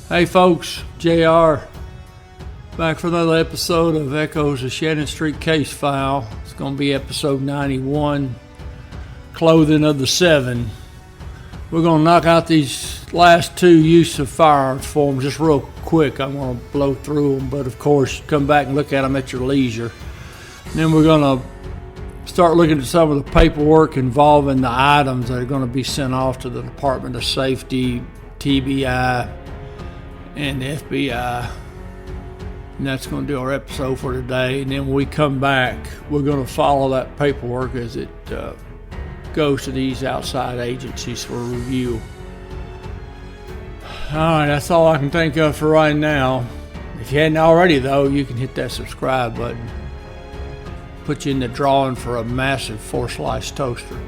Hey folks, JR, back for another episode of Echoes of Shannon Street Case File. It's going to be episode 91, Clothing of the Seven. We're going to knock out these last two use of firearms forms just real quick. I'm going to blow through them, but of course, come back and look at them at your leisure. And then we're going to start looking at some of the paperwork involving the items that are going to be sent off to the Department of Safety, TBI, and the FBI. And that's going to do our episode for today. And then when we come back, we're going to follow that paperwork as it goes to these outside agencies for review. Alright, that's all I can think of for right now. If you hadn't already though, you can hit that subscribe button. Put you in the drawing for a massive 4-slice toaster.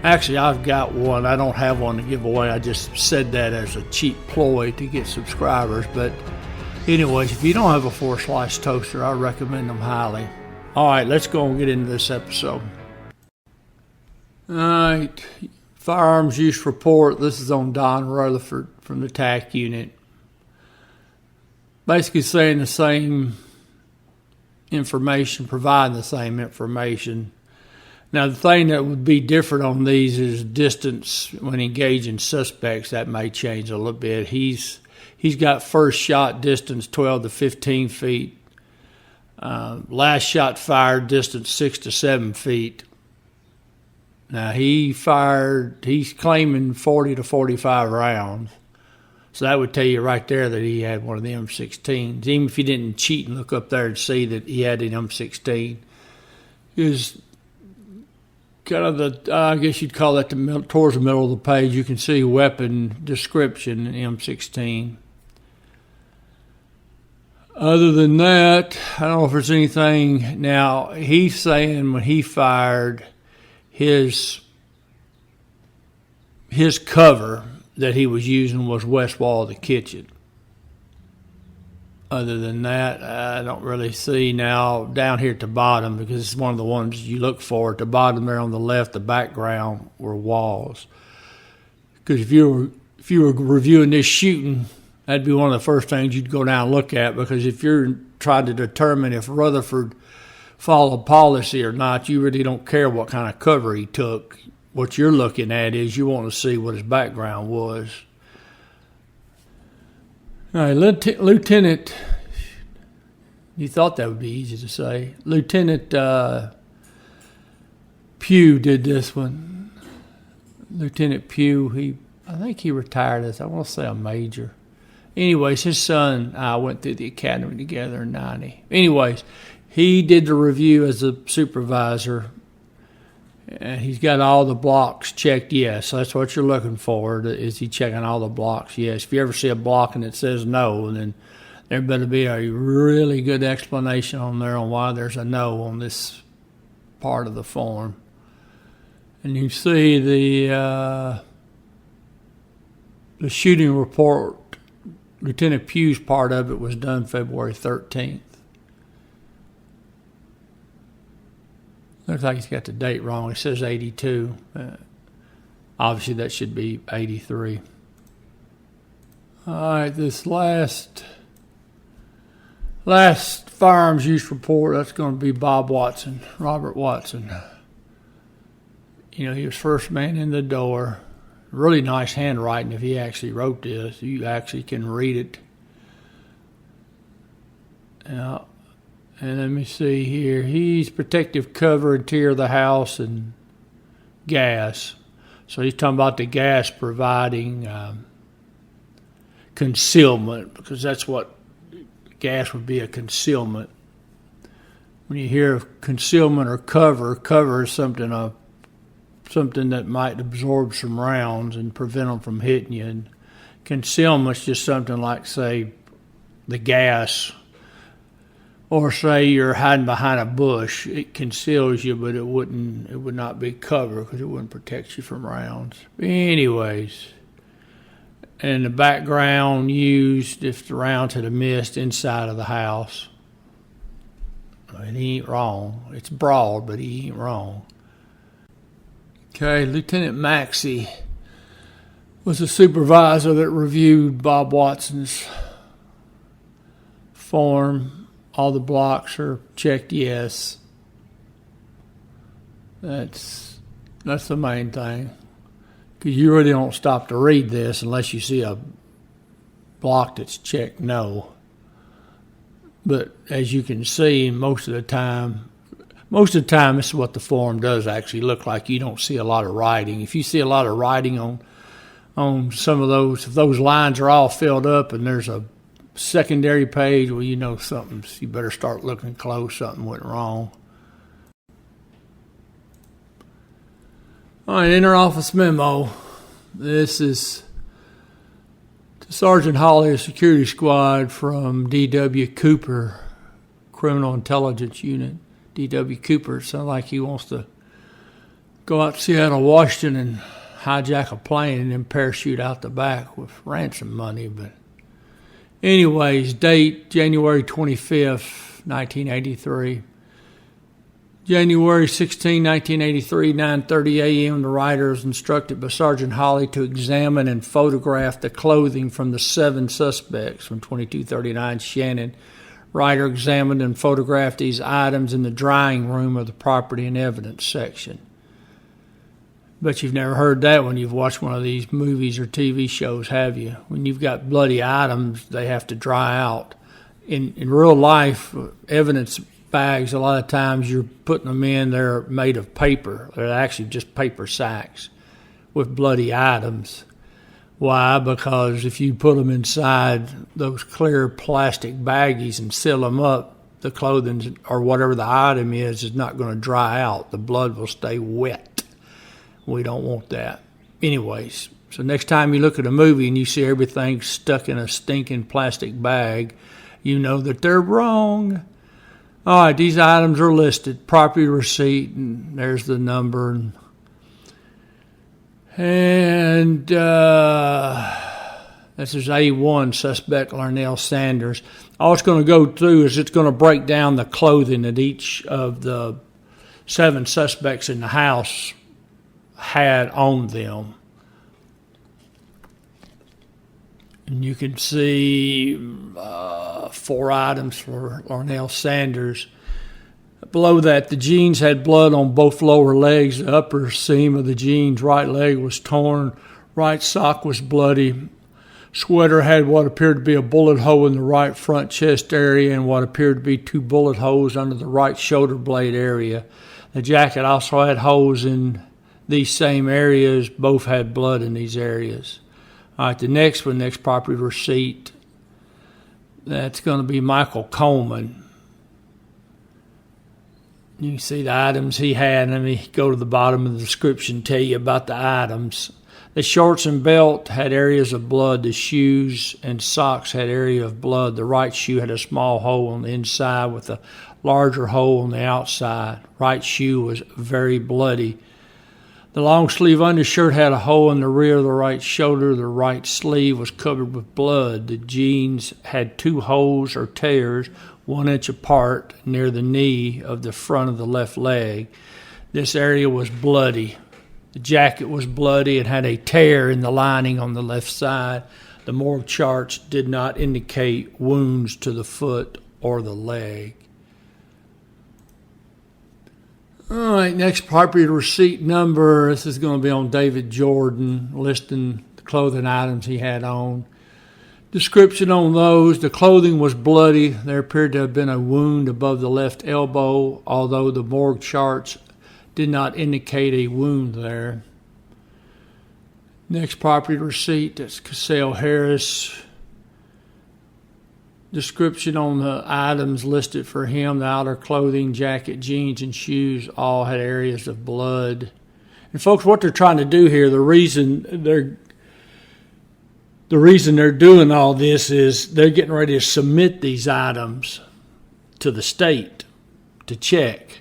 Actually, I've got one. I don't have one to give away. I just said that as a cheap ploy to get subscribers. But anyways, if you don't have a 4-slice toaster, I recommend them highly. All right, let's go and get into this episode. All right, firearms use report. This is on Don Rutherford from the TAC unit. Basically saying the same information, providing the same information. Now, the thing that would be different on these is distance when engaging suspects. That may change a little bit. He's got first shot distance 12 to 15 feet. Last shot fired distance 6 to 7 feet. Now, he's claiming 40 to 45 rounds. So that would tell you right there that he had one of the M16s. Even if you didn't cheat and look up there and see that he had an M16. Is kind of the, I guess you'd call that towards the middle of the page. You can see weapon description, M16. Other than that, I don't know if there's anything. Now, he's saying when he fired his cover that he was using was west wall of the kitchen. Other than that, I don't really see now down here at the bottom, because it's one of the ones you look for. At the bottom there on the left, the background were walls. Because if you were reviewing this shooting, that'd be one of the first things you'd go down and look at, because if you're trying to determine if Rutherford followed policy or not, you really don't care what kind of cover he took. What you're looking at is you want to see what his background was. All right, Lieutenant, you thought that would be easy to say. Lieutenant Pugh did this one. Lieutenant Pugh, I think he retired as, I want to say, a major. Anyways, his son and I went through the academy together in 90. Anyways, he did the review as a supervisor. And he's got all the blocks checked yes. So that's what you're looking for. Is he checking all the blocks? Yes. If you ever see a block and it says no, then there better be a really good explanation on there on why there's a no on this part of the form. And you see the shooting report, Lieutenant Pugh's part of it was done February 13th. Looks like he's got the date wrong. It says 82. Obviously, that should be 83. All right, this last firearms use report, that's going to be Bob Watson, Robert Watson. You know, he was first man in the door. Really nice handwriting if he actually wrote this. You actually can read it. Yeah. And let me see here. He's protective cover, interior of the house, and gas. So he's talking about the gas providing concealment, because that's what gas would be, a concealment. When you hear of concealment or cover is something that might absorb some rounds and prevent them from hitting you. And concealment's just something like, say, the gas. Or say you're hiding behind a bush, it conceals you, but it would not be cover because it wouldn't protect you from rounds. Anyways, and the background used if the rounds had missed inside of the house. And he ain't wrong. It's broad, but he ain't wrong. Okay, Lieutenant Maxey was the supervisor that reviewed Bob Watson's form. All the blocks are checked yes. That's the main thing. Because you really don't stop to read this unless you see a block that's checked no. But as you can see, most of the time, this is what the form does actually look like. You don't see a lot of writing. If you see a lot of writing on some of those, if those lines are all filled up and there's a secondary page, well, you know you better start looking close, something went wrong. All right, inter-office memo. This is to Sergeant Hawley, a security squad from D.W. Cooper, Criminal Intelligence Unit. D.W. Cooper, sounds like he wants to go out to Seattle, Washington and hijack a plane and then parachute out the back with ransom money. But anyways, date January 25th, 1983. January 16, 1983, 9:30 a.m., the writer is instructed by Sergeant Hawley to examine and photograph the clothing from the 7 suspects from 2239 Shannon. Writer examined and photographed these items in the drying room of the property and evidence section. But you've never heard that when you've watched one of these movies or TV shows, have you? When you've got bloody items, they have to dry out. In real life, evidence bags, a lot of times you're putting them in, they're made of paper. They're actually just paper sacks with bloody items. Why? Because if you put them inside those clear plastic baggies and seal them up, the clothing or whatever the item is not going to dry out. The blood will stay wet. We don't want that. Anyways, so next time you look at a movie and you see everything stuck in a stinking plastic bag, you know that they're wrong. All right, these items are listed. Property receipt, and there's the number. And this is A1, suspect Larnell Sanders. All it's going to go through is it's going to break down the clothing that each of the 7 suspects in the house had on them. And you can see 4 items for Larnell Sanders. Below that, the jeans had blood on both lower legs. The upper seam of the jeans' right leg was torn. Right sock was bloody. Sweater had what appeared to be a bullet hole in the right front chest area and what appeared to be 2 bullet holes under the right shoulder blade area. The jacket also had holes in these same areas. Both had blood in these areas. All right, the next property receipt, that's going to be Michael Coleman. You can see the items he had. Let me go to the bottom of the description, tell you about the items. The shorts and belt had areas of blood. The shoes and socks had area of blood. The right shoe had a small hole on the inside with a larger hole on the outside. Right shoe was very bloody. The long sleeve undershirt had a hole in the rear of the right shoulder. The right sleeve was covered with blood. The jeans had 2 holes or tears 1 inch apart near the knee of the front of the left leg. This area was bloody. The jacket was bloody and had a tear in the lining on the left side. The morgue charts did not indicate wounds to the foot or the leg. All right, next property receipt number. This is going to be on David Jordan, listing the clothing items he had on. Description on those: the clothing was bloody. There appeared to have been a wound above the left elbow, although the morgue charts did not indicate a wound there. Next property receipt, that's Cassell Harris. Description on the items listed for him: the outer clothing, jacket, jeans, and shoes all had areas of blood. And folks, what they're trying to do here, the reason they're doing all this is they're getting ready to submit these items to the state to check.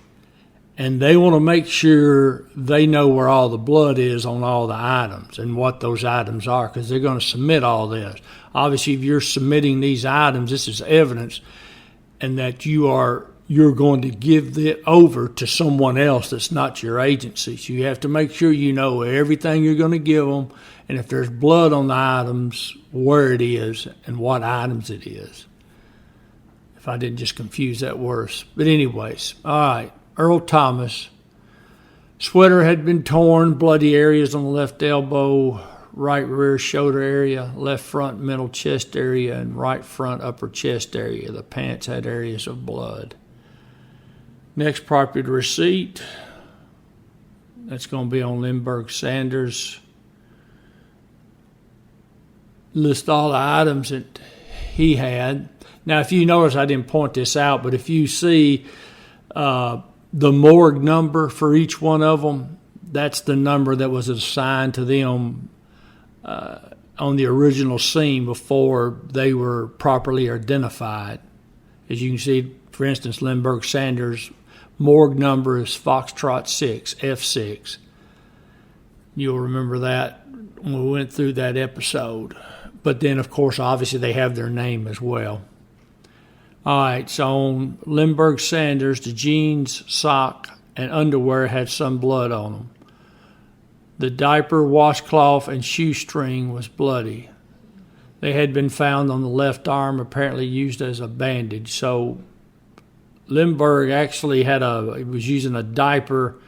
And they want to make sure they know where all the blood is on all the items and what those items are, because they're going to submit all this. Obviously, if you're submitting these items, this is evidence, and that you are you're going to give it over to someone else that's not your agency. So you have to make sure you know everything you're going to give them, and if there's blood on the items, where it is and what items it is. If I didn't just confuse that worse. But anyways, all right, Earl Thomas. Sweater had been torn, bloody areas on the left elbow, right rear shoulder area, left front middle chest area, and right front upper chest area. The pants had areas of blood. Next property receipt, that's going to be on Lindbergh Sanders. List all the items that he had. Now, if you notice, I didn't point this out, but if you see the morgue number for each one of them, that's the number that was assigned to them on the original scene before they were properly identified. As you can see, for instance, Lindbergh Sanders' morgue number is Foxtrot 6, F6. You'll remember that when we went through that episode. But then, of course, obviously they have their name as well. All right, so on Lindbergh Sanders, the jeans, sock, and underwear had some blood on them. The diaper, washcloth, and shoestring was bloody. They had been found on the left arm, apparently used as a bandage. So Lindbergh actually he was using a diaper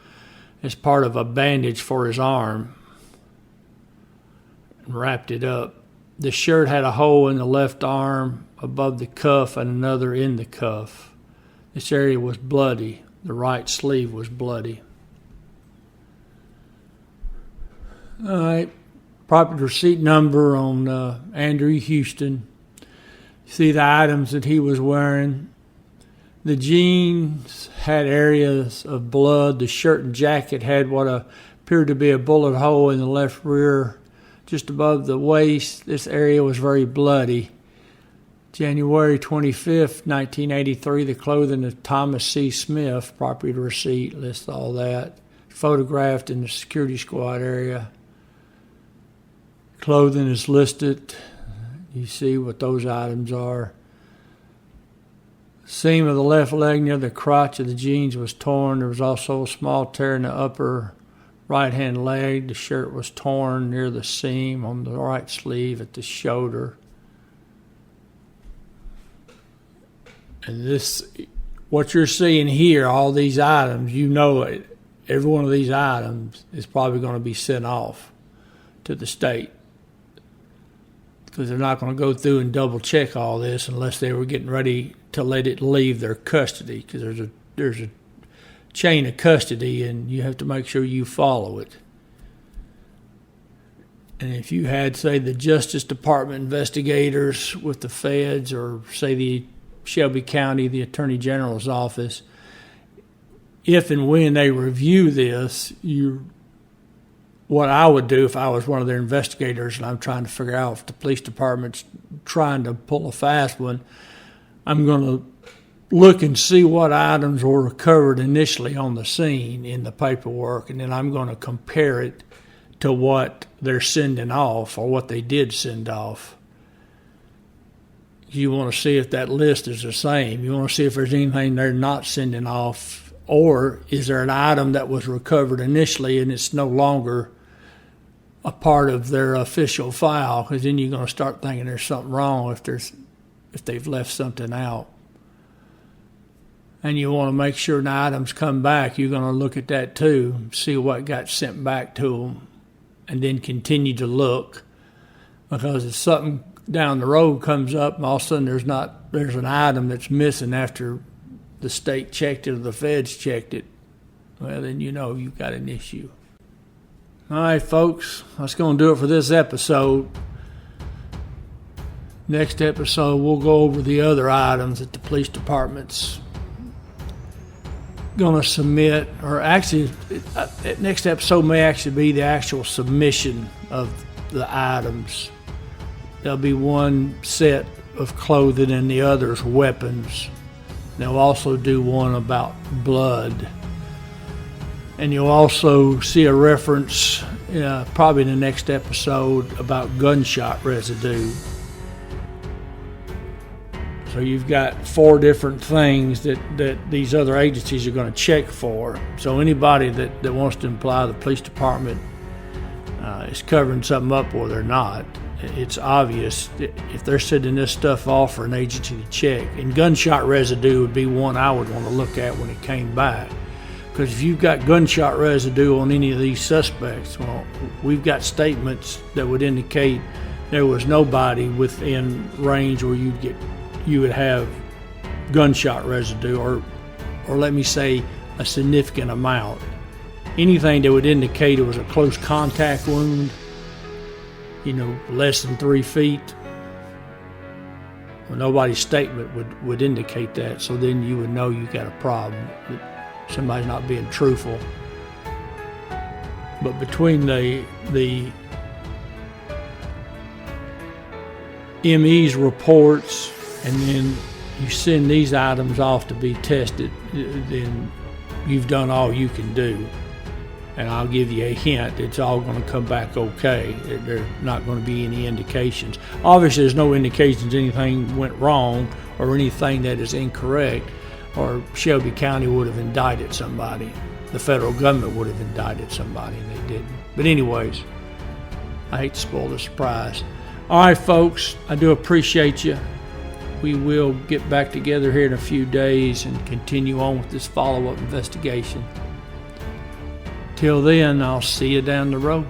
as part of a bandage for his arm and wrapped it up. The shirt had a hole in the left arm above the cuff and another in the cuff. This area was bloody. The right sleeve was bloody. All right, property receipt number on Andrew Houston. See the items that he was wearing. The jeans had areas of blood. The shirt and jacket had what appeared to be a bullet hole in the left rear, just above the waist. This area was very bloody. January 25th, 1983, the clothing of Thomas C. Smith, property receipt, lists all that. Photographed in the security squad area. Clothing is listed. You see what those items are. Seam of the left leg near the crotch of the jeans was torn. There was also a small tear in the upper right-hand leg. The shirt was torn near the seam on the right sleeve at the shoulder. And this, what you're seeing here, all these items, you know it. Every one of these items is probably going to be sent off to the state, because they're not going to go through and double check all this unless they were getting ready to let it leave their custody, because there's a chain of custody and you have to make sure you follow it. And if you had, say, the Justice Department investigators with the feds, or say the Shelby County, the Attorney General's office, if and when they review this, what I would do if I was one of their investigators and I'm trying to figure out if the police department's trying to pull a fast one, I'm going to look and see what items were recovered initially on the scene in the paperwork, and then I'm going to compare it to what they're sending off or what they did send off. You want to see if that list is the same. You want to see if there's anything they're not sending off, or is there an item that was recovered initially and it's no longer a part of their official file, because then you're going to start thinking there's something wrong if they've left something out. And you want to make sure the items come back. You're going to look at that too, see what got sent back to them, and then continue to look, because if something down the road comes up and all of a sudden there's an item that's missing after the state checked it or the feds checked it, well, then you know you've got an issue. All right, folks, that's going to do it for this episode. Next episode, we'll go over the other items that the police department's going to submit, or actually, next episode may actually be the actual submission of the items. There'll be one set of clothing and the other's weapons. They'll also do one about blood. And you'll also see a reference, probably in the next episode, about gunshot residue. So you've got 4 different things that these other agencies are going to check for. So anybody that wants to imply the police department is covering something up or they're not, it's obvious if they're sending this stuff off for an agency to check. And gunshot residue would be one I would want to look at when it came back. Because if you've got gunshot residue on any of these suspects, well, we've got statements that would indicate there was nobody within range where you would have gunshot residue, or let me say a significant amount. Anything that would indicate it was a close contact wound, less than 3 feet. Well, nobody's statement would indicate that. So then you would know you got a problem. That somebody's not being truthful. But between the ME's reports and then you send these items off to be tested, then you've done all you can do. And I'll give you a hint, it's all going to come back okay. There's not going to be any indications. Obviously, there's no indications anything went wrong or anything that is incorrect, or Shelby County would have indicted somebody. The federal government would have indicted somebody, and they didn't. But anyways, I hate to spoil the surprise. All right, folks, I do appreciate you. We will get back together here in a few days and continue on with this follow-up investigation. Till then, I'll see you down the road.